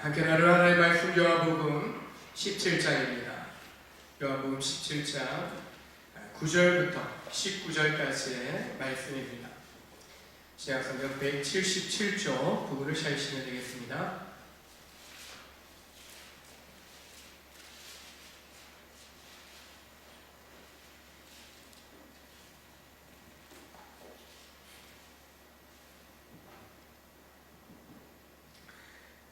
함께 나눌 하나님의 말씀 요한복음 17장입니다. 요한복음 17장 9절부터 19절까지의 말씀입니다. 신약성경 177조 부분을 찾으시면 되겠습니다.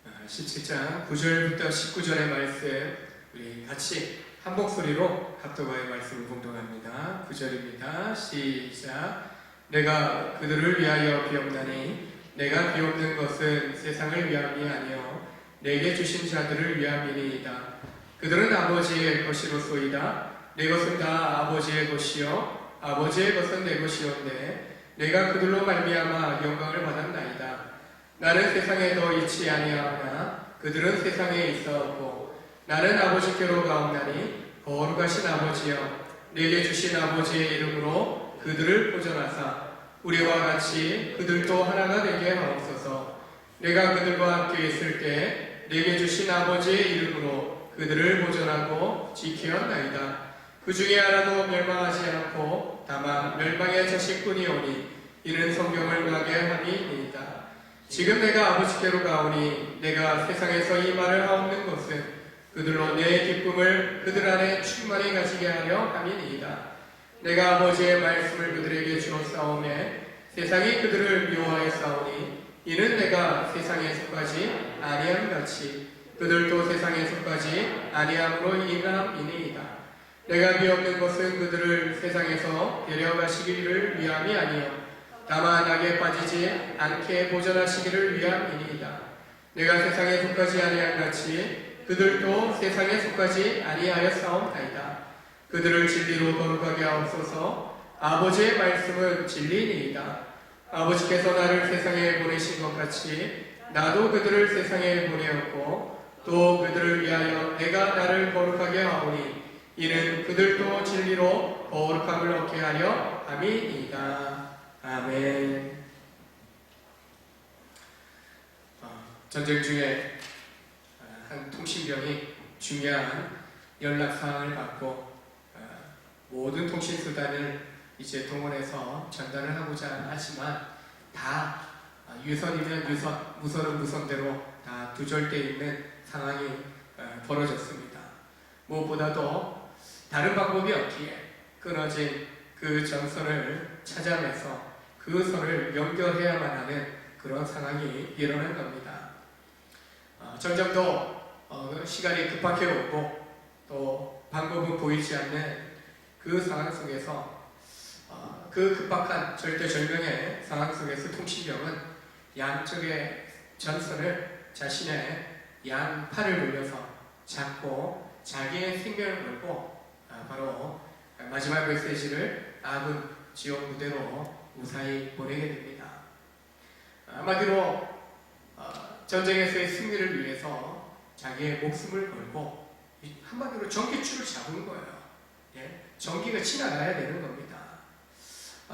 아, 17장 9절부터 19절의 말씀 우리 같이 한 목소리로 합독하여 말씀을 공동합니다. 9절입니다. 시작. 내가 그들을 위하여 비옵나니 내가 비옵는 것은 세상을 위함이 아니요 내게 주신 자들을 위함이니이다. 그들은 아버지의 것이로소이다. 내 것은 다 아버지의 것이요 아버지의 것은 내 것이온데 내가 그들로 말미암아 영광을 받았나이다. 나는 세상에 더 있지 아니하오나 그들은 세상에 있어왔고 나는 아버지께로 가옵나니 거룩하신 아버지여 내게 주신 아버지의 이름으로 그들을 보존하사 우리와 같이 그들도 하나가 되게 하옵소서. 내가 그들과 함께 있을 때 내게 주신 아버지의 이름으로 그들을 보존하고 지키었나이다. 그 중에 하나도 멸망하지 않고 다만 멸망의 자식뿐이오니 이는 성경을 응하게 함이니이다. 지금 내가 아버지께로 가오니 내가 세상에서 이 말을 하옵는 것은 그들로 내 기쁨을 그들 안에 충만히 가지게 하려 함이니이다. 내가 아버지의 말씀을 그들에게 주었사오매 세상이 그들을 미워하였사오니 이는 내가 세상에 속하지 아니함같이 그들도 세상에 속하지 아니함으로 인함이니이다. 내가 비옵는 것은 그들을 세상에서 데려가시기를 위함이 아니요 다만 악에 빠지지 않게 보존하시기를 위함이니이다. 내가 세상에 속하지 아니함같이 그들도 세상에 속하지 아니하였사옵나이다. 그들을 진리로 거룩하게 하옵소서. 아버지의 말씀은 진리니이다. 아버지께서 나를 세상에 보내신 것 같이 나도 그들을 세상에 보내었고 또 그들을 위하여 내가 나를 거룩하게 하오니 이는 그들도 진리로 거룩함을 얻게 하려 함이니이다. 아멘. 전쟁 중에 한 통신병이 중요한 연락사항을 받고 모든 통신수단을 이제 동원해서 전달을 하고자 하지만 다 유선이면 유선, 무선은 무선대로 다 두절되어 있는 상황이 벌어졌습니다. 무엇보다도 다른 방법이 없기에 끊어진 그 전선을 찾아내서 그 선을 연결해야만 하는 그런 상황이 일어난 겁니다. 점점 더 시간이 급하게 오고 또 방법은 보이지 않는 그 상황 속에서 그 급박한 절대절명의 상황 속에서 통신병은 양쪽의 전선을 자신의 양팔을 돌려서 잡고 자기의 생명을 걸고 바로 마지막 메시지를 아군 지원 무대로 무사히 보내게 됩니다. 한마디로 전쟁에서의 승리를 위해서 자기의 목숨을 걸고 한마디로 전기줄을 잡은 거예요. 전기가 지나가야 되는 겁니다.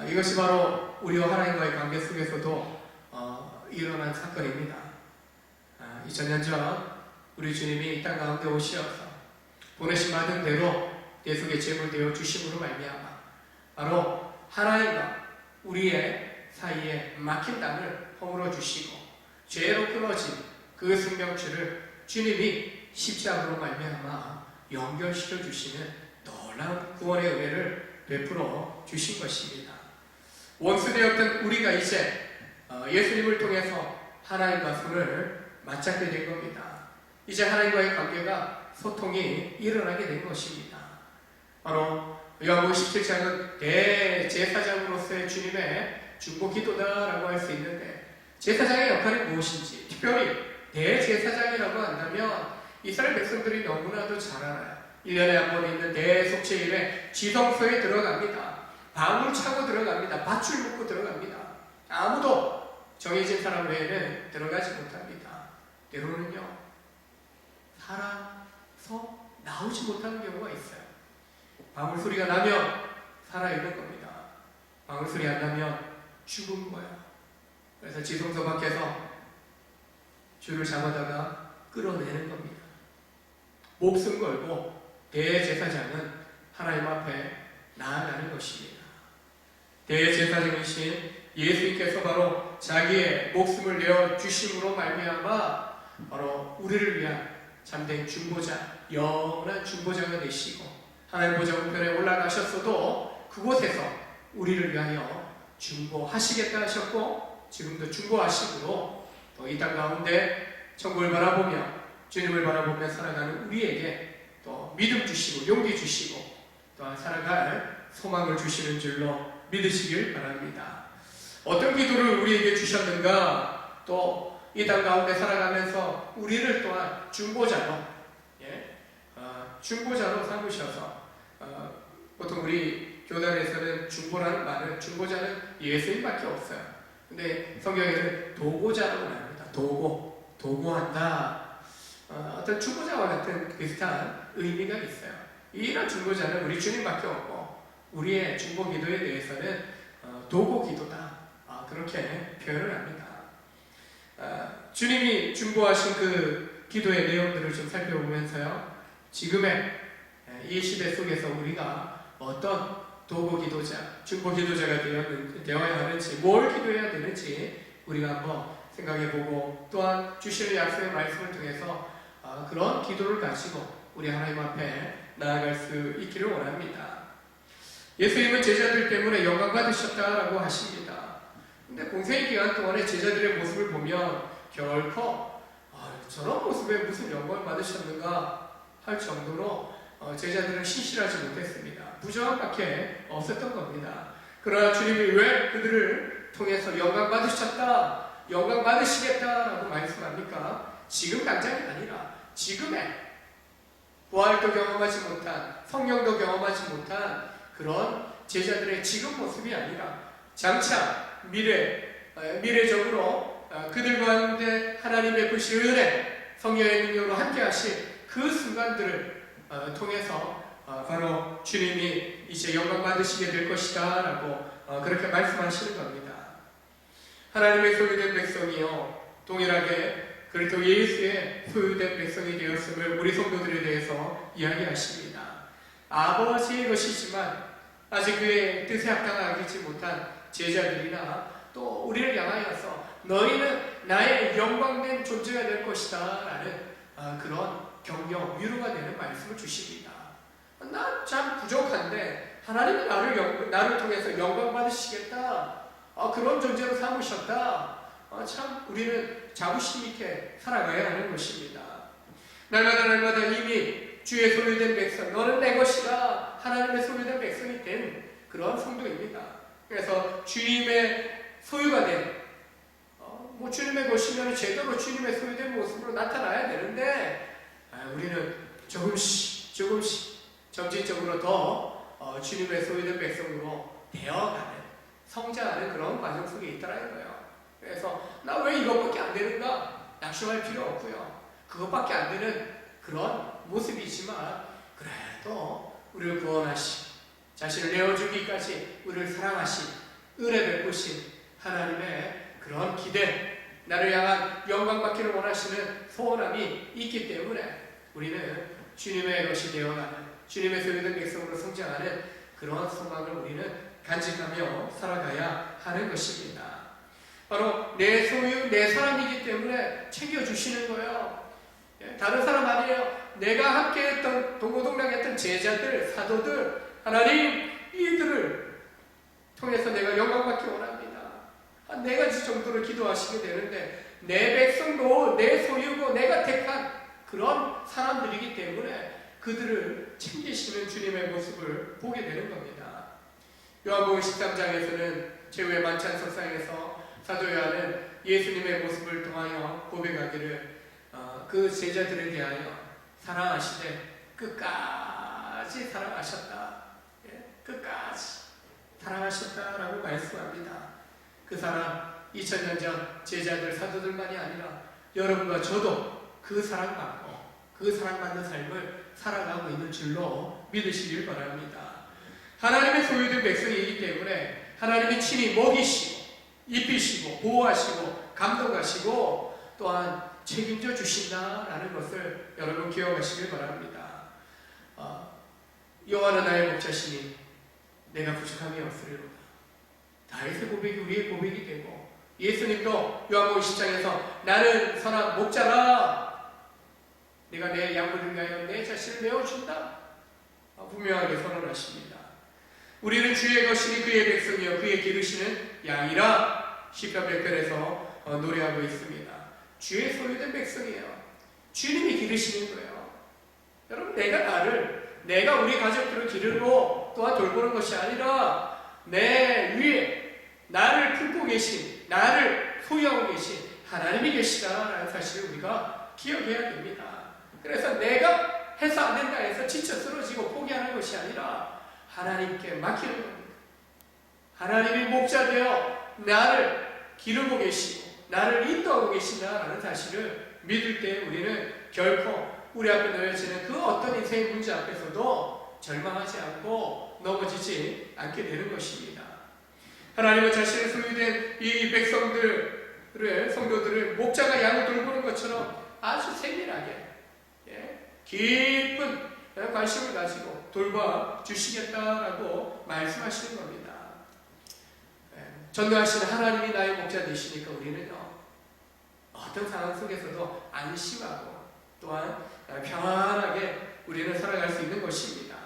이것이 바로 우리와 하나님과의 관계 속에서도 일어난 사건입니다. 2000년 전 우리 주님이 이 땅 가운데 오시어서 보내심 받은 대로 내 속에 제물되어 주심으로 말미암아 바로 하나님과 우리의 사이에 막힌 땅을 허물어 주시고 죄로 끊어진 그 생명줄을 주님이 십자가로 말미암아 연결시켜 주시는 놀라운 구원의 은혜를 베풀어 주신 것입니다. 원수되었던 우리가 이제 예수님을 통해서 하나님과 손을 맞잡게 된 겁니다. 이제 하나님과의 관계가 소통이 일어나게 된 것입니다. 바로 요한복음 17장은 대제사장으로서의 주님의 중보기도다라고 할 수 있는데 제사장의 역할이 무엇인지 특별히 대제사장이라고 한다면 이스라엘 백성들이 너무나도 잘 알아요. 1년에 한 번 있는 대속죄일에 지성소에 들어갑니다. 방울 차고 들어갑니다. 밧줄 묶고 들어갑니다. 아무도 정해진 사람 외에는 들어가지 못합니다. 때로는요 살아서 나오지 못하는 경우가 있어요. 방울 소리가 나면 살아있는 겁니다. 방울 소리 안 나면 죽은 거예요. 그래서 지성소 밖에서 줄을 잡아다가 끌어내는 겁니다. 목숨 걸고 대제사장은 하나님 앞에 나아가는 것입니다. 대제사장이신 예수님께서 바로 자기의 목숨을 내어 주심으로 말미암아 바로 우리를 위한 참된 중보자, 영원한 중보자가 되시고 하나님 보좌 우편에 올라가셨어도 그곳에서 우리를 위하여 중보하시겠다 하셨고 지금도 중보하시므로 또 이 땅 가운데 천국을 바라보며 주님을 바라보며 살아가는 우리에게 또 믿음 주시고 용기 주시고 또한 살아갈 소망을 주시는 줄로 믿으시길 바랍니다. 어떤 기도를 우리에게 주셨는가? 또 이 땅 가운데 살아가면서 우리를 또한 중보자로 중보자로 삼으셔서 보통 우리 교단에서는 중보라는 말은 중보자는 예수님밖에 없어요. 근데 성경에는 도고자라고 합니다. 도고한다. 어떤 중보자와 같은 비슷한 의미가 있어요. 이런 중보자는 우리 주님밖에 없고 우리의 중보 기도에 대해서는 도고 기도다. 그렇게 표현을 합니다. 주님이 중보하신 그 기도의 내용들을 좀 살펴보면서요. 지금의 이 시대 속에서 우리가 어떤 도고 기도자, 중보 기도자가 되어야 하는지, 뭘 기도해야 되는지 우리가 한번 생각해보고 또한 주시는 약속의 말씀을 통해서 그런 기도를 가지고 우리 하나님 앞에 나아갈 수 있기를 원합니다. 예수님은 제자들 때문에 영광 받으셨다라고 하십니다. 근데 공생의 기간 동안에 제자들의 모습을 보면 결코 저런 모습에 무슨 영광을 받으셨는가 할 정도로 제자들은 신실하지 못했습니다. 부정함밖에 없었던 겁니다. 그러나 주님이 왜 그들을 통해서 영광 받으셨다, 영광 받으시겠다라고 말씀합니까? 지금 당장이 아니라 지금의 부활도 경험하지 못한, 성령도 경험하지 못한 그런 제자들의 지금 모습이 아니라 장차 미래적으로 그들 가운데 하나님의 부신 은혜, 성령의 능력으로 함께 하실 그 순간들을 통해서 바로 주님이 이제 영광 받으시게 될 것이다 라고 그렇게 말씀하시는 겁니다. 하나님의 소유된 백성이요 동일하게 그리스도 예수의 소유된 백성이 되었음을 우리 성도들에 대해서 이야기하십니다. 아버지의 것이지만 아직 그의 뜻에 합당하지 못한 제자들이나 또 우리를 향하여서 너희는 나의 영광된 존재가 될 것이다 라는 그런 격려, 위로가 되는 말씀을 주십니다. 나 참 부족한데 하나님이 나를 통해서 영광 받으시겠다, 그런 존재로 삼으셨다. 참 우리는 자부심 있게 살아가야 하는 것입니다. 날마다 이미 주의 소유된 백성, 너는 내 것이다, 하나님의 소유된 백성이 된 그런 성도입니다. 그래서 주님의 소유가 된 주님의 것이면 제대로 주님의 소유된 모습으로 나타나야 되는데 우리는 조금씩 점진적으로 더 주님의 소유된 백성으로 되어가는, 성장하는 그런 과정 속에 있다는 거예요. 그래서 나 왜 이것밖에 안 되는가? 낙심할 필요 없고요. 그것밖에 안 되는 그런 모습이지만 그래도 우리를 구원하시, 자신을 내어주기까지 우리를 사랑하신, 은혜 베푸신 하나님의 그런 기대, 나를 향한 영광 받기를 원하시는 소원함이 있기 때문에 우리는 주님의 것이 되어가는, 주님의 소유된 백성으로 성장하는 그런 소망을 우리는 간직하며 살아가야 하는 것입니다. 바로 내 소유, 내 사람이기 때문에 챙겨주시는 거예요. 다른 사람 아니에요. 내가 함께했던, 동고동락했던 제자들, 사도들, 하나님 이들을 통해서 내가 영광받기 원합니다. 한 4가지 정도를 기도하시게 되는데 내 백성도 내 소유고 내가 택한 그런 사람들이기 때문에 그들을 챙기시는 주님의 모습을 보게 되는 겁니다. 요한복음 13장에서는 제후의 만찬 석상에서 사도 요한은 예수님의 모습을 통하여 고백하기를 그 제자들에 대하여 사랑하시되 끝까지 사랑하셨다. 끝까지 사랑하셨다라고 말씀합니다. 그 사랑 2000년 전 제자들, 사도들만이 아니라 여러분과 저도 그 사랑받고 그 사랑받는 삶을 살아가고 있는 줄로 믿으시길 바랍니다. 하나님의 소유된 백성이기 때문에 하나님이 친히 먹이시고 입히시고 보호하시고 감동하시고 또한 책임져 주신다라는 것을 여러분 기억하시길 바랍니다. 여호와는 나의 목자시니 내가 부족함이 없으리로다. 다윗의 고백이 우리의 고백이 되고, 예수님도 요한복음 10장에서 나는 선한 목자라, 내가 내 양들을 위하여 내 자신을 내어준다, 분명하게 선언하십니다. 우리는 주의 것이니 그의 백성이요 그의 기르시는 양이라, 시편 100편에서 노래하고 있습니다. 주의 소유된 백성이에요. 주님이 기르시는 거예요. 여러분, 내가 우리 가족들을 기르고 또한 돌보는 것이 아니라 내 위에 나를 품고 계신, 나를 소유하고 계신 하나님이 계시다라는 사실을 우리가 기억해야 됩니다. 그래서 내가 해서 안 된다 해서 지쳐 쓰러지고 포기하는 것이 아니라 하나님께 맡기는 겁니다. 하나님이 목자 되어 나를 기르고 계시고 나를 인도하고 계신다라는 사실을 믿을 때 우리는 결코 우리 앞에 놓여지는 그 어떤 인생의 문제 앞에서도 절망하지 않고 넘어지지 않게 되는 것입니다. 하나님은 자신의 소유된 이 백성들을, 성도들을 목자가 양을 돌보는 것처럼 아주 세밀하게, 깊은 관심을 가지고 돌봐 주시겠다라고 말씀하시는 겁니다. 전능하신 하나님이 나의 목자 되시니까 우리는요, 어떤 상황 속에서도 안심하고 또한 평안하게 우리는 살아갈 수 있는 것입니다.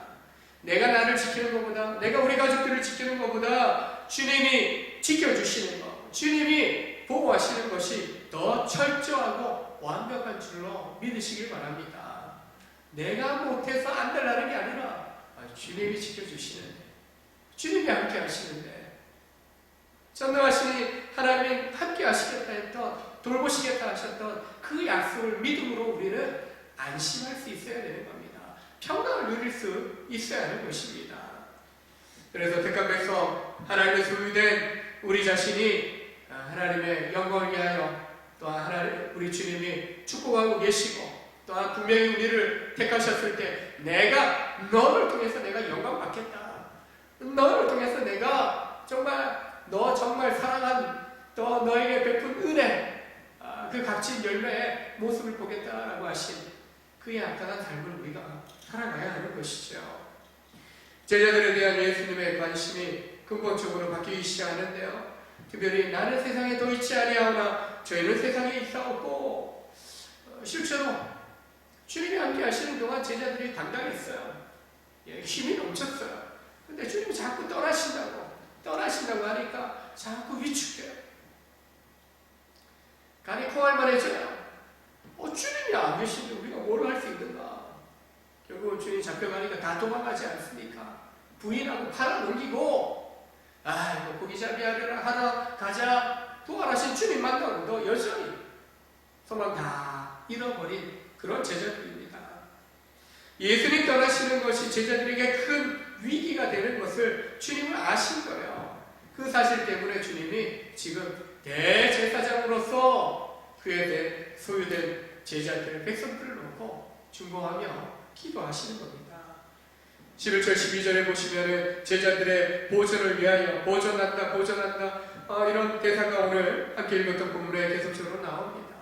내가 나를 지키는 것보다, 내가 우리 가족들을 지키는 것보다 주님이 지켜주시는 것, 주님이 보호하시는 것이 더 철저하고 완벽한 줄로 믿으시길 바랍니다. 내가 못해서 안 되라는 게 아니라 주님이 지켜주시는데, 주님이 함께 하시는데, 전능하신 하나님이 함께 하시겠다 했던, 돌보시겠다 하셨던 그 약속을 믿음으로 우리는 안심할 수 있어야 되는 겁니다. 평강을 누릴 수 있어야 하는 것입니다. 그래서 택한 백성, 하나님의 소유된 우리 자신이 하나님의 영광을 위하여 또한 하나님, 우리 주님이 축복하고 계시고, 또한 분명히 우리를 택하셨을 때 내가 너를 통해서 내가 영광 받겠다, 너를 통해서 내가 너 정말 사랑한 또 너에게 베푼 은혜, 그 값진 열매의 모습을 보겠다라고 하신 그의 악당한 삶을 우리가 살아가야 하는 것이죠. 제자들에 대한 예수님의 관심이 근본적으로 바뀌기 시작하는데요. 특별히 나는 세상에 더 있지 아니하오나 저희는 세상에 있사옵고, 실제로 주님이 함께 하시는 동안 제자들이 당당했어요. 힘이 넘쳤어요. 근데 주님이 자꾸 떠나신다고 하니까 자꾸 위축돼요. 간이 콩할 만해져요. 주님이 안 계신데 우리가 뭘 할 수 있는가? 결국은 주님이 잡혀가니까 다 도망가지 않습니까? 부인하고 팔아넘기고, 고기잡이 하러 가자, 부활하신 주님 만나고도 여전히 소망 다 잃어버린 그런 제자들입니다. 예수님 떠나시는 것이 제자들에게 큰 위기가 되는 것을 주님은 아신 거예요. 그 사실 때문에 주님이 지금 대제사장으로서 그에 소유된 제자들, 백성들을 놓고 중보하며 기도하시는 겁니다. 11절 12절에 보시면은 제자들의 보존을 위하여 보존한다 이런 대사가 오늘 함께 읽었던 본문에 계속적으로 나옵니다.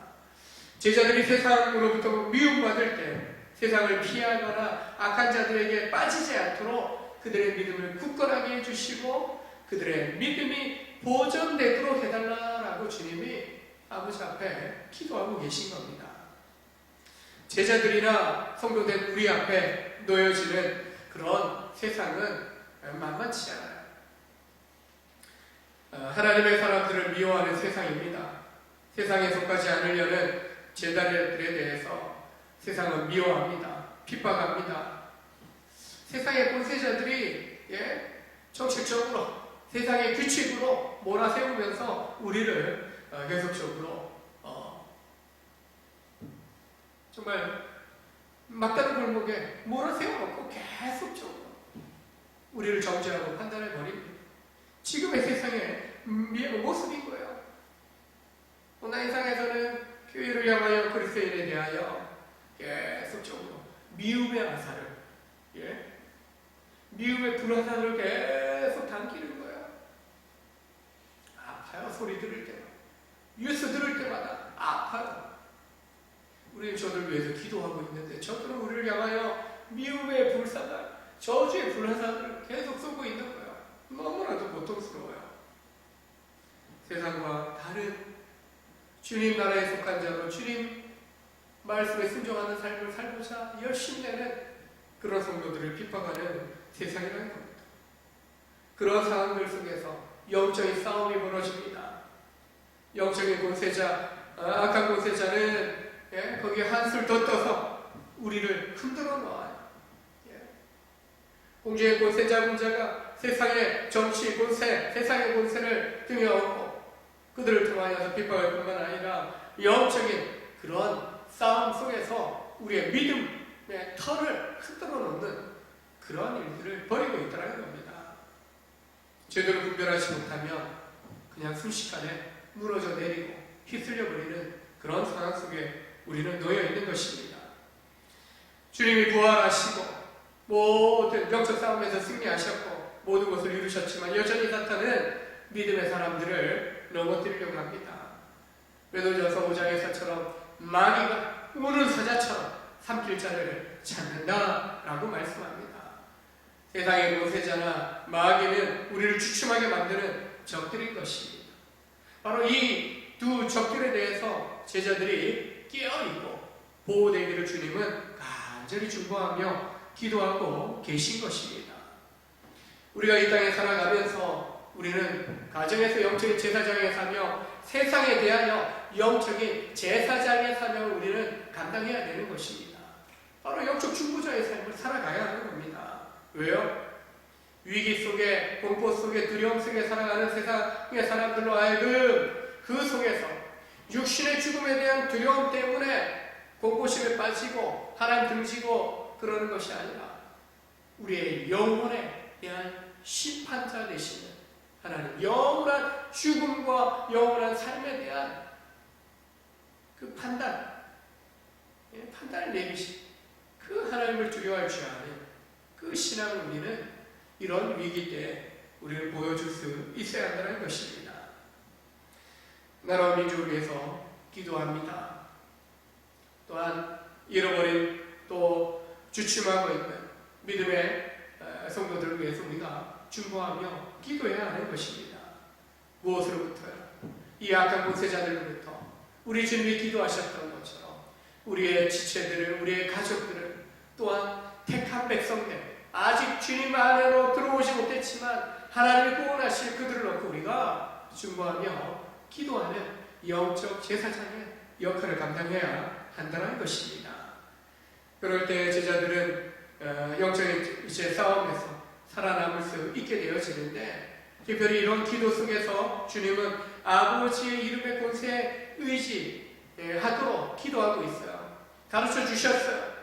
제자들이 세상으로부터 미움받을 때 세상을 피하거나 악한 자들에게 빠지지 않도록 그들의 믿음을 굳건하게 해주시고 그들의 믿음이 보존되도록 해달라라고 주님이 아버지 앞에 기도하고 계신 겁니다. 제자들이나 성도된 우리 앞에 놓여지는 그런 세상은 만만치 않아요. 하나님의 사람들을 미워하는 세상입니다. 세상에 속하지 않으려는 제자들에 대해서 세상은 미워합니다. 핍박합니다. 세상의 본세자들이 정책적으로 세상의 규칙으로 몰아세우면서 우리를 계속적으로 정말 막다른 골목에 몰아세워놓고 계속적으로 우리를 정죄하고 판단해 버립니다. 지금의 세상의 모습인 거예요. 온라인상에서는 교회를 향하여 그리스도인에 대하여 계속적으로 미움의 화살을, 미움의 불화살을 계속 당기는 거예요. 아파요. 소리 들을 때마다, 뉴스 들을 때마다 아파요. 우리는 저들 위해서 기도하고 있는데 저들은 우리를 향하여 미움의 불사가 저주의 불화살을 계속 쏘고 있는 거예요. 너무나도 고통스러워요. 세상과 다른 주님 나라에 속한 자로 주님 말씀에 순종하는 삶을 살고자 열심히 내는 그런 성도들을 핍박하는 세상이라는 겁니다. 그런 상황들 속에서 영적인 싸움이 벌어집니다. 영적인 권세자, 악한 권세자는 거기에 한술 더 떠서 우리를 흔들어 놓아요. 공주의 권세자 문제가 세상의 정치 권세, 세상의 권세를 등에 업고 그들을 통하여서 핍박할 뿐만 아니라 영적인 그런 싸움 속에서 우리의 믿음의 털을 흔들어 놓는 그러한 일들을 벌이고 있다는 겁니다. 제대로 분별하지 못하면 그냥 순식간에 무너져 내리고 휩쓸려 버리는 그런 상황 속에 우리는 놓여 있는 것입니다. 주님이 부활하시고 모든 영적 싸움에서 승리하셨고 모든 것을 이루셨지만 여전히 사탄은 믿음의 사람들을 넘어뜨리려고 합니다. 베드로전서 5장에서처럼 마귀가 우는 사자처럼 삼킬 자를 찾는다라고 말씀합니다. 세상의 권세자나 마귀는 우리를 주춤하게 만드는 적들인 것입니다. 바로 이 두 적들에 대해서 제자들이 깨어있고 보호되기를 주님은 간절히 중보하며 기도하고 계신 것입니다. 우리가 이 땅에 살아가면서 우리는 가정에서 영적인 제사장의 사명, 세상에 대하여 영적인 제사장의 사명을 우리는 감당해야 되는 것입니다. 바로 영적 중보자의 삶을 살아가야 하는 겁니다. 왜요? 위기 속에, 공포 속에, 두려움 속에 살아가는 세상의 사람들로 하여금 그 속에서 육신의 죽음에 대한 두려움 때문에 공포심에 빠지고 하나님 등지고 그러는 것이 아니라 우리의 영혼에 대한 심판자 되시는 하나님, 영원한 죽음과 영원한 삶에 대한 그 판단을 내리신 그 하나님을 두려워할 줄 아는 그 신앙을 우리는 이런 위기 때 우리를 보여줄 수 있어야 한다는 것입니다. 나라와 민족을 위해서 기도합니다. 또한 잃어버린 또 주춤하고 있는 믿음의 성도들을 위해서 우리가 중보하며 기도해야 하는 것입니다. 무엇으로부터요? 이 악한 권세자들로부터 우리 주님이 기도하셨던 것처럼 우리의 지체들을, 우리의 가족들을, 또한 택한 백성들, 아직 주님 안으로 들어오지 못했지만 하나님이 구원하실 그들을 놓고 우리가 중보하며 기도하는 영적 제사장의 역할을 감당해야 한다는 것입니다. 그럴 때 제자들은 영적인 이제 싸움에서 살아남을 수 있게 되어지는데, 특별히 이런 기도 속에서 주님은 아버지의 이름의 권세에 의지하도록 기도하고 있어요. 가르쳐 주셨어요.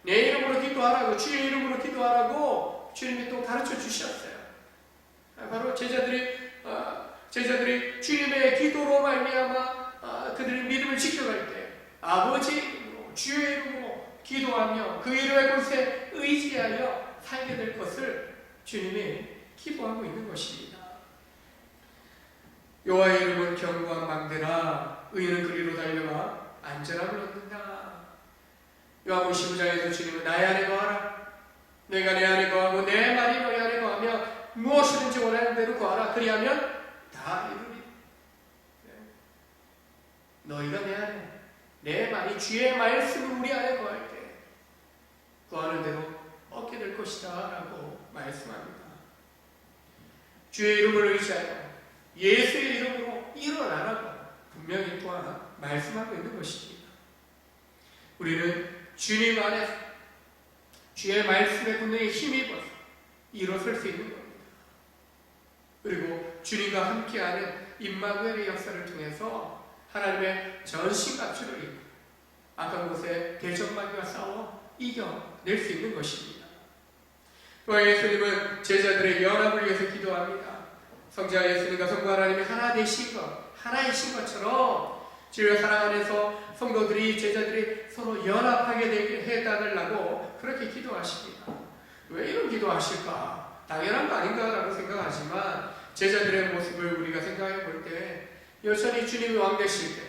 내 이름으로 기도하라고, 주의 이름으로 기도하라고 주님이 또 가르쳐 주셨어요. 바로 제자들이 주님의 기도로 말미암아 그들의 믿음을 지켜갈 때 아버지의 이름으로, 주의 이름으로 기도하며 그 이름의 권세에 의지하여 살게 될 것을 주님이 기도하고 있는 것입니다. 여호와의 이름은 견고한 망대라, 의인은 그리로 달려가 안전함을 얻는다. 요한복음 15장에서 주님은 나의 안에 거하라, 내가 내 안에 거하고 내 말이 너희 안에 거하며 무엇이든지 원하는 대로 거하라, 그리하면 다 이루리. 너희가 내 안에, 내 말이 주의 말씀을 우리 안에 거할 때 구하는 대로 얻게 될 것이다 라고 말씀합니다. 주의 이름을 의지하여 예수의 이름으로 일어나라고 분명히 또한 말씀하고 있는 것입니다. 우리는 주님 안에서 주의 말씀에 분명히 힘입어서 일어설 수 있는 겁니다. 그리고 주님과 함께하는 임마누엘의 역사를 통해서 하나님의 전신갑주를 입고 악한 곳에 대적마귀와 싸워 이겨낼 수 있는 것입니다. 또한 예수님은 제자들의 연합을 위해서 기도합니다. 성자 예수님과 성부 하나님이 하나 되신 것, 하나이신 것처럼 주의 사랑 안에서 성도들이, 제자들이 서로 연합하게 되게 해달라고 그렇게 기도하십니다. 왜 이런 기도하실까? 당연한 거 아닌가라고 생각하지만 제자들의 모습을 우리가 생각해 볼 때 여전히 주님이 왕 되실 때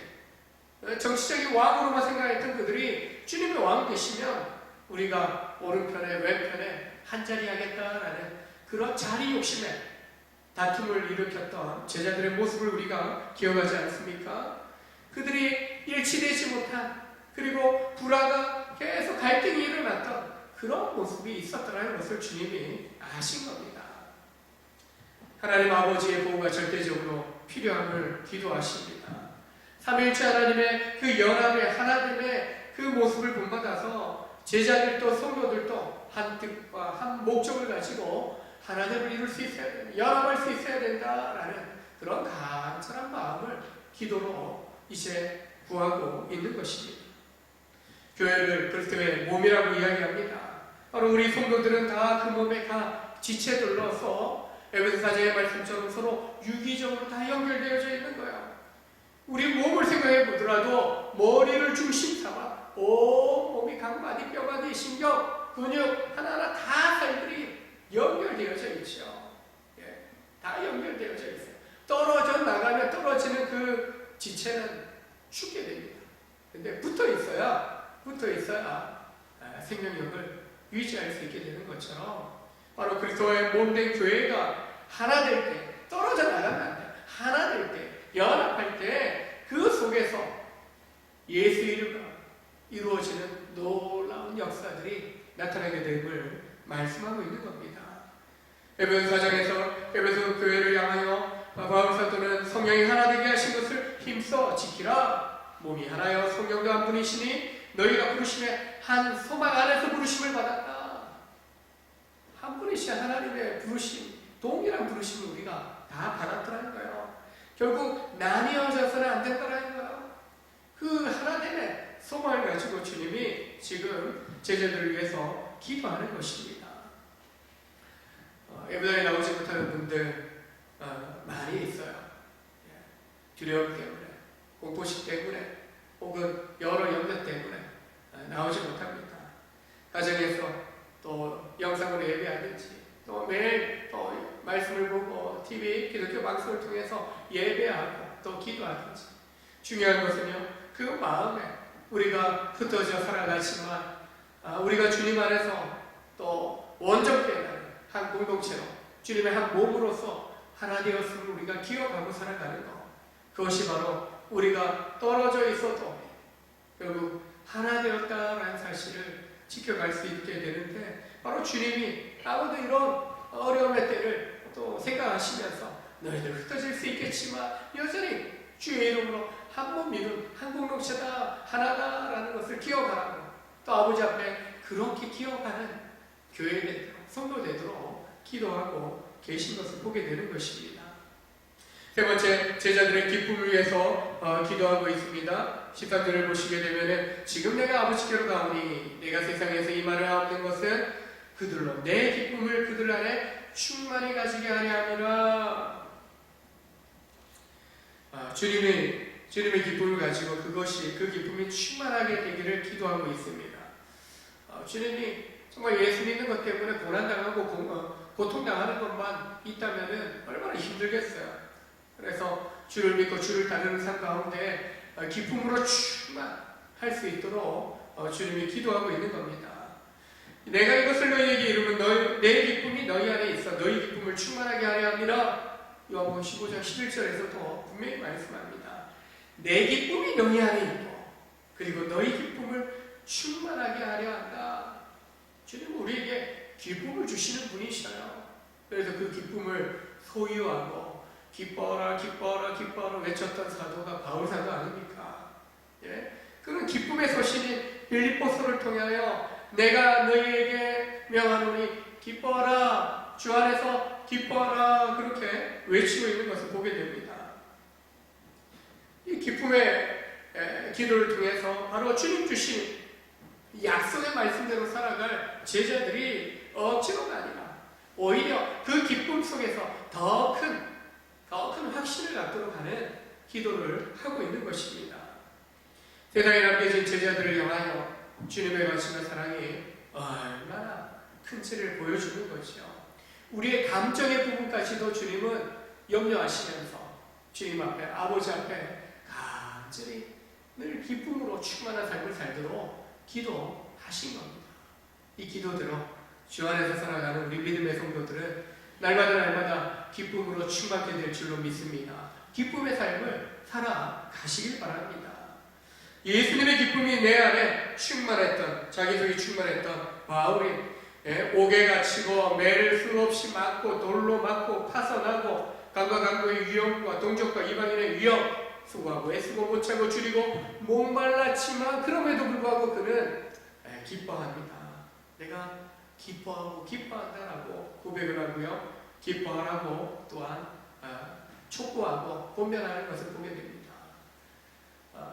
정치적인 왕으로만 생각했던 그들이 주님의 왕 되시면 우리가 오른편에 왼편에 한자리 하겠다라는 그런 자리 욕심에 다툼을 일으켰던 제자들의 모습을 우리가 기억하지 않습니까? 그들이 일치되지 못한, 그리고 불화가 계속 갈등이 일어났던 그런 모습이 있었더라는 것을 주님이 아신 겁니다. 하나님 아버지의 보호가 절대적으로 필요함을 기도하십니다. 삼위일체 하나님의 그 연합의 하나됨의 그 모습을 본받아서 제자들도 성도들도 한 뜻과 한 목적을 가지고 하나됨을 이룰 수 있어야 된다, 연합할 수 있어야 된다라는 그런 간절한 마음을 기도로 이제 구하고 있는 것입니다. 교회를 그리스도의 몸이라고 이야기합니다. 바로 우리 성도들은 다 그 몸의 각 지체들로서 에베소 4장의 말씀처럼 서로 유기적으로 다 연결되어져 있는 거예요. 우리 몸을 생각해 보더라도 머리를 중심 삼아 온 몸이 각 마디, 뼈 마디, 신경, 근육 하나하나 다 살들이 연결되어져 있죠. 예, 다 연결되어져 있어요. 떨어져 나가면 떨어지는 그 지체는 죽게 됩니다. 근데 붙어 있어야 생명력을 유지할 수 있게 되는 것처럼 바로 그리스도의 몸된 교회가 하나 될 때, 떨어져 나가면 안 돼요. 하나 될 때, 연합할 때 그 속에서 예수 이름으로 이루어지는 놀라운 역사들이 나타나게 됨을 말씀하고 있는 겁니다. 에베소 4장에서 에베소 교회를 향하여 바울 사도는 성령이 하나 되게 하신 것을 힘써 지키라. 몸이 하나여 성령도 한 분이시니 너희가 부르심에 한 소망 안에서 부르심을 받았다. 한 분이신 하나님의 부르심, 동일한 부르심을 우리가 다 받았더라는 거예요. 결국 나뉘어져서는 안 된다는 거예요. 그 하나됨의 소망을 가지고 주님이 지금 제자들을 위해서 기도하는 것입니다. 예배당에 나오지 못하는 분들 많이 있어요. 두려움 때문에, 공포심 때문에, 혹은 여러 염려 때문에 나오지 못합니다. 가정에서 또 영상으로 예배하든지 또 매일 또 말씀을 보고 TV, 기독교 방송을 통해서 예배하고 또 기도하든지, 중요한 것은요, 그 마음에 우리가 흩어져 살아가지만 우리가 주님 안에서 또 원정되는 한 공동체로 주님의 한 몸으로서 하나 되었음을 우리가 기억하고 살아가는 것, 그것이 바로 우리가 떨어져 있어도 결국 하나 되었다라는 사실을 지켜갈 수 있게 되는데, 바로 주님이 아무도 이런 어려움의 때를 또 생각하시면서 너희들 흩어질 수 있겠지만 여전히 주의 이름으로 한 몸 이룬 한 공동체다, 하나다라는 것을 기억하라고, 또 아버지 앞에 그렇게 기억하는 교회 되도록, 성도 되도록 기도하고 계신 것을 보게 되는 것입니다. 세 번째, 제자들의 기쁨을 위해서 기도하고 있습니다. 13절을 보시게 되면 지금 내가 아버지께로 가오니 내가 세상에서 이 말을 하옵는 것은 그들로 내 기쁨을 그들 안에 충만히 가지게 하려 함이라. 주님의 기쁨을 가지고 그 기쁨이 충만하게 되기를 기도하고 있습니다. 주님이 정말 예수 믿는 것 때문에 고난당하고 고통당하는 것만 있다면 얼마나 힘들겠어요. 그래서 주를 믿고 주를 따르는 삶 가운데 기쁨으로 충만할 수 있도록 주님이 기도하고 있는 겁니다. 내가 이것을 너희에게 이루면 내 기쁨이 너희 안에 있어 너희 기쁨을 충만하게 하려 함이라. 요한복음 15장 11절에서도 분명히 말씀합니다. 내 기쁨이 너희 안에 있고 그리고 너희 기쁨을 충만하게 하려 한다. 주님은 우리에게 기쁨을 주시는 분이셔요. 그래서 그 기쁨을 소유하고 기뻐라 기뻐라 기뻐라 외쳤던 사도가 바울 사도 아닙니까? 예? 그는 기쁨의 소신인 빌립보서를 통하여 내가 너희에게 명하노니 기뻐라, 주 안에서 기뻐라, 그렇게 외치고 있는 것을 보게 됩니다. 이 기쁨의 기도를 통해서 바로 주님 주신 약속의 말씀대로 살아갈 제자들이 억지로가 아니라 오히려 그 기쁨 속에서 더 큰 확신을 갖도록 하는 기도를 하고 있는 것입니다. 세상에 남겨진 제자들을 향하여 주님의 가시는 사랑이 얼마나 큰지를 보여주는 거죠. 우리의 감정의 부분까지도 주님은 염려하시면서 주님 앞에, 아버지 앞에 간절히 늘 기쁨으로 충만한 삶을 살도록 기도하신 겁니다. 이 기도대로 주 안에서 살아가는 우리 믿음의 성도들은 날마다 기쁨으로 충만케 될 줄로 믿습니다. 기쁨의 삶을 살아가시길 바랍니다. 예수님의 기쁨이 내 안에 충만했던, 자기 속이 충만했던 바울이 옥에 갇히고 매를 수없이 맞고 돌로 맞고 파선하고 강과 강도의 위험과 동족과 이방인의 위험 수고하고 애쓰고 못차고 줄이고 목말랐지만 그럼에도 불구하고 그는 기뻐합니다. 내가 기뻐하고 기뻐한다라고 고백을 하고요. 기뻐하라고 또한 촉구하고 권면하는 것을 보게 됩니다.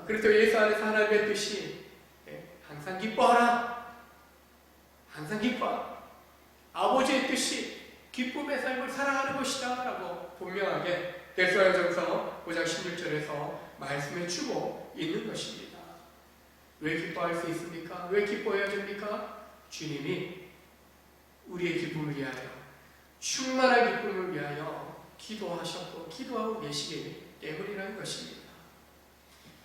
그래서 예수 안에서 하나님의 뜻이 항상 기뻐하라. 항상 기뻐하라. 아버지의 뜻이 기쁨의 삶을 살아가는 것이다 라고 분명하게 데살로니가전서 5장 16절에서 말씀해 주고 있는 것입니다. 왜 기뻐할 수 있습니까? 왜 기뻐해야 됩니까? 주님이 우리의 기쁨을 위하여, 충만한 기쁨을 위하여 기도하셨고 기도하고 계시기 때문이라는 것입니다.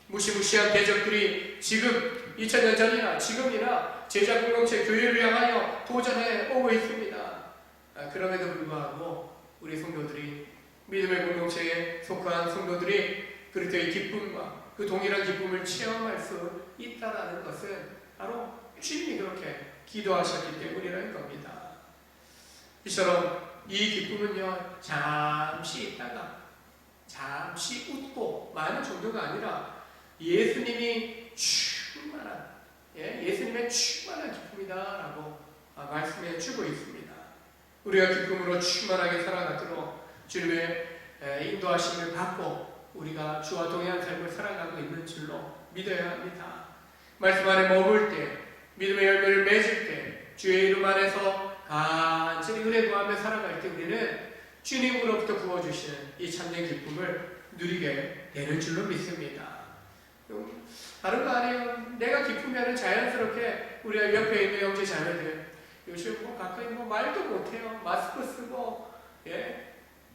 무시무시한 대적들이 지금 2000년 전이나 지금이나 제자 공동체 교회를 향하여 도전해 오고 있습니다. 그럼에도 불구하고 우리 성도들이, 믿음의 공동체에 속한 성도들이 그리스도의 기쁨과 그 동일한 기쁨을 체험할 수 있다는 것은 바로 주님이 그렇게 기도하셨기 때문이라는 겁니다. 이처럼 이 기쁨은요, 잠시 있다가 잠시 웃고 마는 정도가 아니라 예수님이 충만한, 예수님의 충만한 기쁨이다라고 말씀해 주고 있습니다. 우리가 기쁨으로 충만하게 살아가도록 주님의 인도하심을 받고 우리가 주와 동행한 삶을 살아가고 있는 줄로 믿어야 합니다. 말씀 안에 머물 때, 믿음의 열매를 맺을 때, 주의 이름 안에서 간절히 은혜 구하며 살아갈 때 우리는 주님으로부터 부어주시는 이 참된 기쁨을 누리게 되는 줄로 믿습니다. 다른 거 아니에요. 내가 기쁘면 자연스럽게 우리가 옆에 있는 형제 자매들 요즘 가까이 말도 못해요. 마스크 쓰고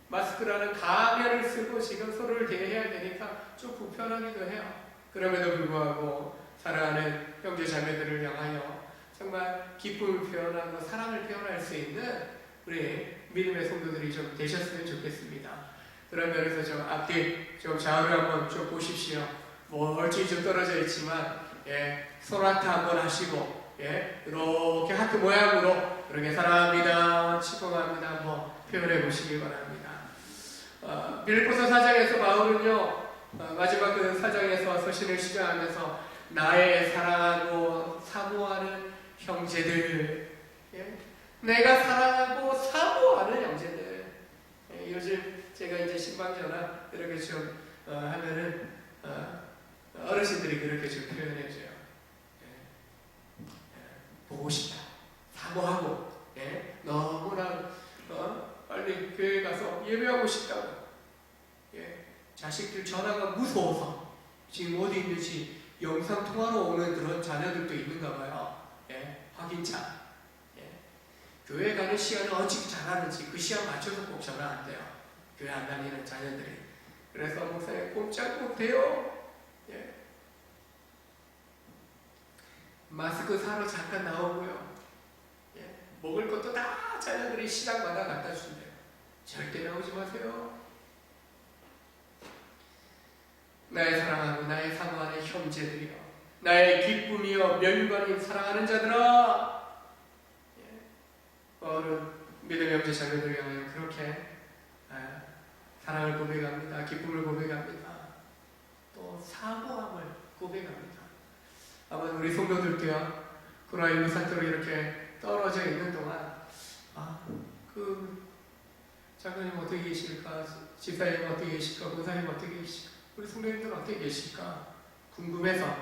마스크라는 가면을 쓰고 지금 서로를 대해야 되니까 좀 불편하기도 해요. 그럼에도 불구하고 사랑하는 형제 자매들을 향하여 정말 기쁨을 표현하고 사랑을 표현할 수 있는 우리 믿음의 성도들이 좀 되셨으면 좋겠습니다. 그런 면에서 좀 앞뒤 좀 좌우를 한번 좀 보십시오. 멀찍이 좀 떨어져 있지만 소나타 한번 하시고 이렇게 하트 모양으로 그렇게 사랑합니다, 축복합니다 한번 표현해 보시기 바랍니다. 빌립보서 4장에서 바울은요, 마지막 그 4장에서 서신을 시작하면서 나의 사랑하고 사모하는 형제들, 내가 사랑하고 사모하는 형제들. 요즘 제가 이제 신방전화 이렇게 좀 하면은 어르신들이 그렇게 좀 표현해줘요. 보고 싶다, 사모하고, 너무나 빨리 교회 가서 예배하고 싶다고. 자식들 전화가 무서워서 지금 어디 있는지 영상 통화로 오는 그런 자녀들도 있는가 봐요. 확인차. 교회 가는 시간을 어찌 잘하는지 그 시간 맞춰서 꼭 전화 안 돼요. 교회 안 다니는 자녀들이. 그래서 목사님 꼼짝 못해요. 마스크 사러 잠깐 나오고요. 먹을 것도 다 자녀들이 시장마다 갖다 준대요. 절대 나오지 마세요. 나의 사랑하고 나의 사모하는 형제들이여, 나의 기쁨이여 멸관인 사랑하는 자들아. 바울은 믿음의 형제 자매들을 향하여 그렇게 사랑을 고백합니다. 기쁨을 고백합니다. 또 사모함을 고백합니다. 아마 우리 성도들도요, 코로나19 상태로 이렇게 떨어져 있는 동안 그 장로님 어떻게 계실까, 집사님 어떻게 계실까, 목사님 어떻게 계실까, 우리 성도님들 어떻게 계실까 궁금해서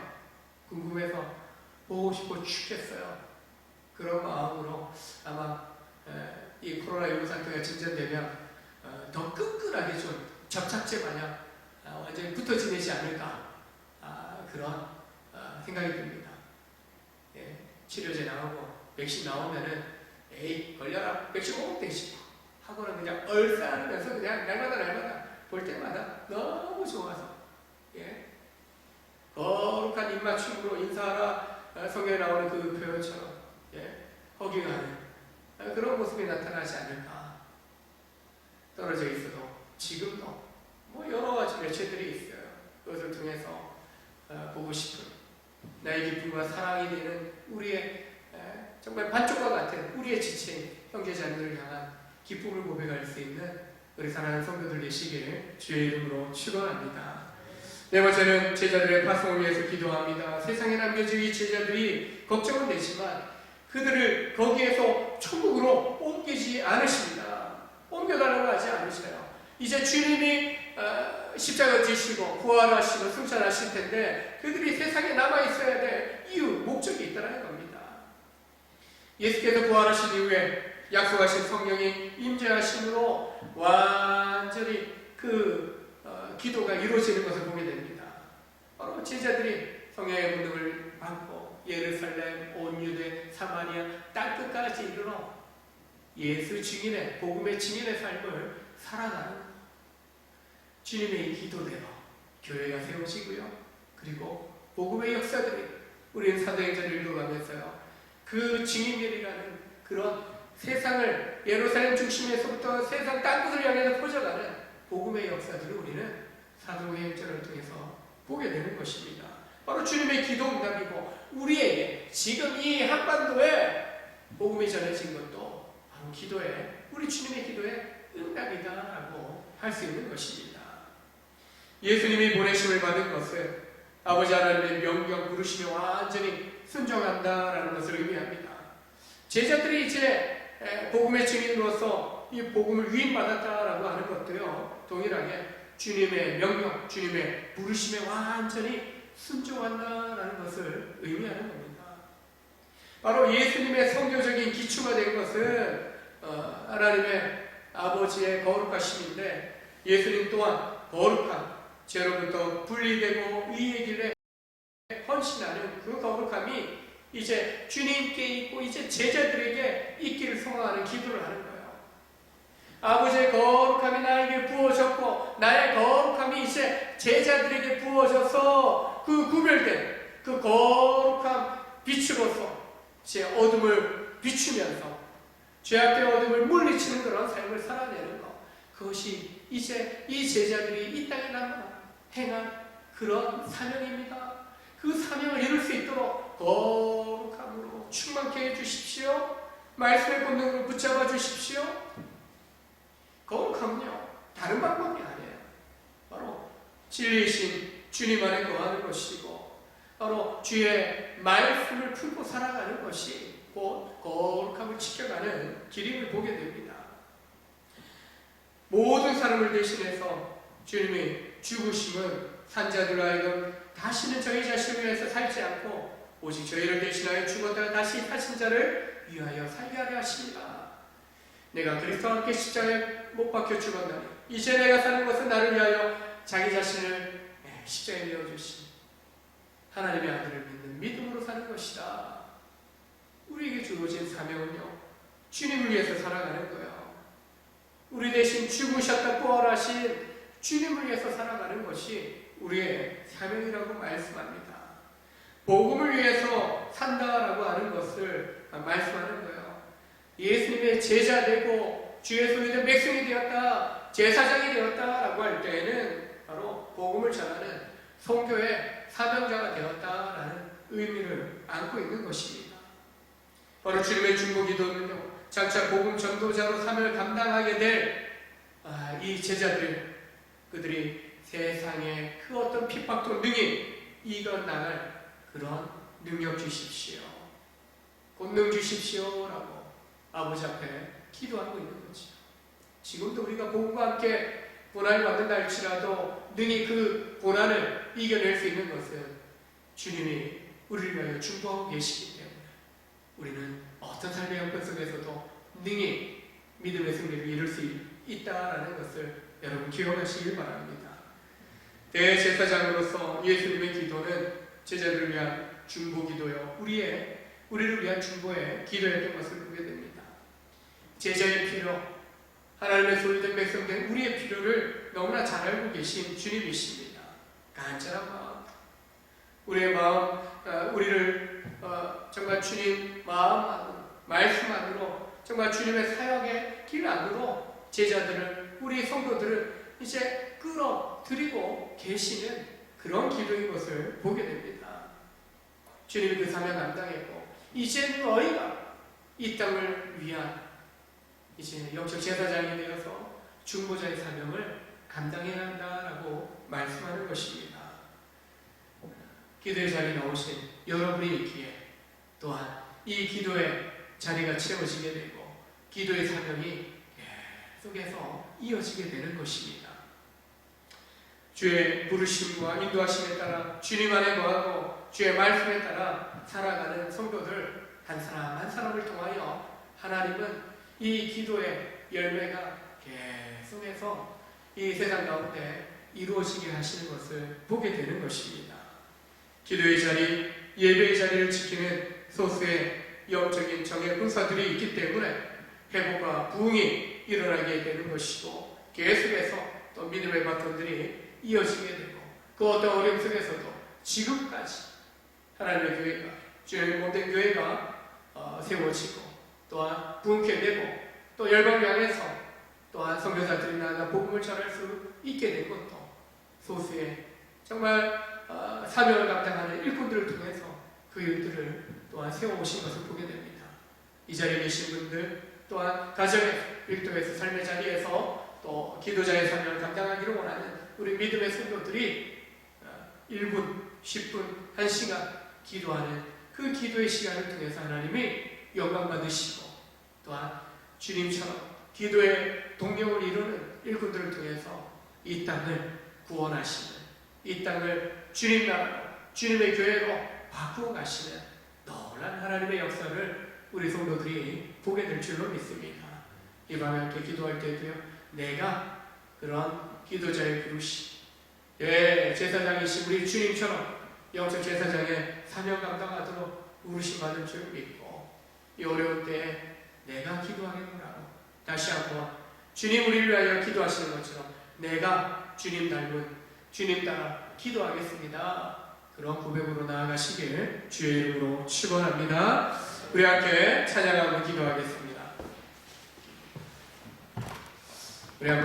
보고 싶고 죽겠어요. 그런 마음으로 아마 이 코로나19 상태가 진전되면 더 끈끈하게 좀 접착제 마냥 완전히 붙어 지내지 않을까, 그런 생각이 듭니다. 치료제 나오고 백신 나오면은 에이 걸려라, 백신 꼭 대시고 하고는 그냥 얼싸하면서 그냥 날마다 볼 때마다 너무 좋아서 거룩한 입맞춤으로 인사하라 성경에 나오는 그 표현처럼 허기가는 그런 모습이 나타나지 않을까. 떨어져 있어도 지금도 여러 가지 매체들이 있어요. 그것을 통해서 보고 싶은 나의 기쁨과 사랑이 되는 우리의 정말 반쪽과 같은 우리의 지체인 형제자매를 향한 기쁨을 고백할 수 있는 우리 사랑하는 성도들 되시길 주의 이름으로 축원합니다. 네 번째는 제자들의 파송을 위해서 기도합니다. 세상에 남겨진 이 제자들이 걱정은 되지만 그들을 거기에서 천국으로 옮기지 않으십니다. 옮겨달라고 하지 않으셔요. 이제 주님이 십자가 지시고 부활하시고 승천하실 텐데 그들이 세상에 남아있어야 될 이유, 목적이 있다는 겁니다. 예수께서 부활하신 이후에 약속하신 성령이 임재하심으로 완전히 그 기도가 이루어지는 것을 보게 됩니다. 바로 제자들이 성령의 문능을 받고 예루살렘, 온 유대, 사마리아 땅끝까지 이르러 예수 증인의 복음의 증인의 삶을 살아가는 주님의 기도대로 교회가 세워지고요. 그리고 복음의 역사들이 우리는 사도행전을 읽어가면서요. 그 증인들이라는 그런 세상을 예루살렘 중심에서부터 세상 땅끝을 향해서 퍼져가는 복음의 역사들을 우리는 사도행전을 통해서 보게 되는 것입니다. 바로 주님의 기도 응답이고 우리에게 지금 이 한반도에 복음이 전해진 것도 바로 기도에 우리 주님의 기도에 응답이다라고 할 수 있는 것입니다. 예수님이 보내심을 받은 것은 아버지 하나님의 명령 부르심에 완전히 순종한다라는 것을 의미합니다. 제자들이 이제 복음의 증인으로서 이 복음을 위임받았다라고 하는 것도요, 동일하게 주님의 명령, 주님의 부르심에 완전히 순종한다라는 것을 의미하는 겁니다. 바로 예수님의 선교적인 기초가 된 것은 하나님의 아버지의 거룩하심인데 예수님 또한 거룩한 죄로부터 분리되고 의의 길에 헌신하는 그 거룩함이 이제 주님께 있고 이제 제자들에게 있기를 소망하는 기도를 하는 거예요. 아버지의 거룩함이 나에게 부어졌고 나의 거룩함이 이제 제자들에게 부어져서 그 구별된 그 거룩함 빛으로서 제 어둠을 비추면서 죄악된 어둠을 물리치는 그런 삶을 살아내는 것, 그것이 이제 이 제자들이 이 땅에 남아 행한 그런 사명입니다. 그 사명을 이룰 수 있도록 거룩함으로 충만케 해주십시오. 말씀의 본능으로 붙잡아 주십시오. 거룩함은요, 다른 방법이 아니에요. 바로 진리이신 주님 안에 거하는 것이고 바로 주의 말씀을 품고 살아가는 것이 곧 거룩함을 지켜가는 길임을 보게 됩니다. 모든 사람을 대신해서 주님이 죽으심은 산자들로 하여금 다시는 저희 자신을 위해서 살지 않고 오직 저희를 대신하여 죽었다가 다시 사신 자를 위하여 살게 하려 하십니다. 내가 그리스도와 함께 십자가에 못 박혀 죽었나니 이제 내가 사는 것은 나를 위하여 자기 자신을 십자가에 내어주신 하나님의 아들을 믿는 믿음으로 사는 것이다. 우리에게 주어진 사명은요, 주님을 위해서 살아가는 거예요. 우리 대신 죽으셨다 부활하신 주님을 위해서 살아가는 것이 우리의 사명이라고 말씀합니다. 복음을 위해서 산다라고 하는 것을 말씀하는 거예요. 예수님의 제자 되고 주의 소유된 백성이 되었다, 제사장이 되었다라고 할 때에는 바로 복음을 전하는 선교의 사명자가 되었다라는 의미를 안고 있는 것입니다. 바로 주님의 중보기도는요, 장차 복음 전도자로 사명을 감당하게 될 이 제자들, 그들이 세상에 그 어떤 핍박도 능히 이겨나갈 그런 능력 주십시오, 권능 주십시오라고 아버지 앞에 기도하고 있는 거죠. 지금도 우리가 복음과 함께 고난을 받는다 할지라도 능히 그 고난을 이겨낼 수 있는 것은 주님이 우리를 위하여 중보하고 계시기 때문에 우리는 어떤 삶의 형편 속에서도 능히 믿음의 승리를 이룰 수 있다라는 것을 여러분 기억하시길 바랍니다. 대제사장으로서 예수님의 기도는 제자들을 위한 중보기도요, 우리를 위한 중보의 기도였던 것을 보게 됩니다. 제자의 필요, 하나님의 소유된 백성된 우리의 필요를 너무나 잘 알고 계신 주님이십니다. 간절한 마음, 우리의 마음, 우리를 정말 주님 마음, 말씀 안으로, 정말 주님의 사역의 길 안으로 제자들을, 우리 성도들을 이제 끌어들이고 계시는 그런 기도인 것을 보게 됩니다. 주님이 그 사명 감당했고 이제 너희가 이 땅을 위한 이제 영적 제사장이 되어서 중보자의 사명을 감당해야 한다라고 말씀하는 것입니다. 기도의 자리에 나오신 여러분이 있기에 또한 이 기도의 자리가 채워지게 되고 기도의 사명이 계속해서 이어지게 되는 것입니다. 주의 부르심과 인도하심에 따라 주님 안에 거하고 주의 말씀에 따라 살아가는 성도들 한 사람 한 사람을 통하여 하나님은 이 기도의 열매가 계속해서 이 세상 가운데 이루어지게 하시는 것을 보게 되는 것입니다. 기도의 자리, 예배의 자리를 지키는 소수의 영적인 정예 군사들이 있기 때문에 회복과 부흥이 일어나게 되는 것이고 계속해서 또 믿음의 바톤들이 이어지게 되고 그 어떤 어려움 속에서도 지금까지 하나님의 교회가, 주의 모든 교회가 세워지고 또한 부흥케 되고 또 열방을 향해서 또한 선교사들이 나아가 복음을 전할 수 있게 된 것도 소수의 정말 사명을 감당하는 일꾼들을 통해서 그 일들을 또한 세워오신 것을 보게 됩니다. 이 자리에 계신 분들 또한 가정에서, 일도에서, 삶의 자리에서 또 기도자의 사명을 감당하기를 원하는 우리 믿음의 성도들이 1분, 10분, 1시간 기도하는 그 기도의 시간을 통해서 하나님이 영광 받으시고 또한 주님처럼 기도의 동력을 이루는 일꾼들을 통해서 이 땅을 구원하시는, 이 땅을 주님 나라로, 주님의 교회로 바꾸어 가시는 놀라운 하나님의 역사를 우리 성도들이 보게 될 줄로 믿습니다. 이 밤에 함께 기도할 때도요, 내가 그런 기도자의 그릇이, 제사장이신 우리 주님처럼 영적 제사장의 사명 감당하도록 부르심 받을 줄 믿고 이 어려운 때에 내가 기도하겠노라고 다시 한번 주님 우리를 위하여 기도하시는 것처럼 내가 주님 닮은, 주님 따라 기도하겠습니다. 그런 고백으로 나아가시길 주의 이름으로 축원합니다. 우리 함께 찬양하고 기도하겠습니다.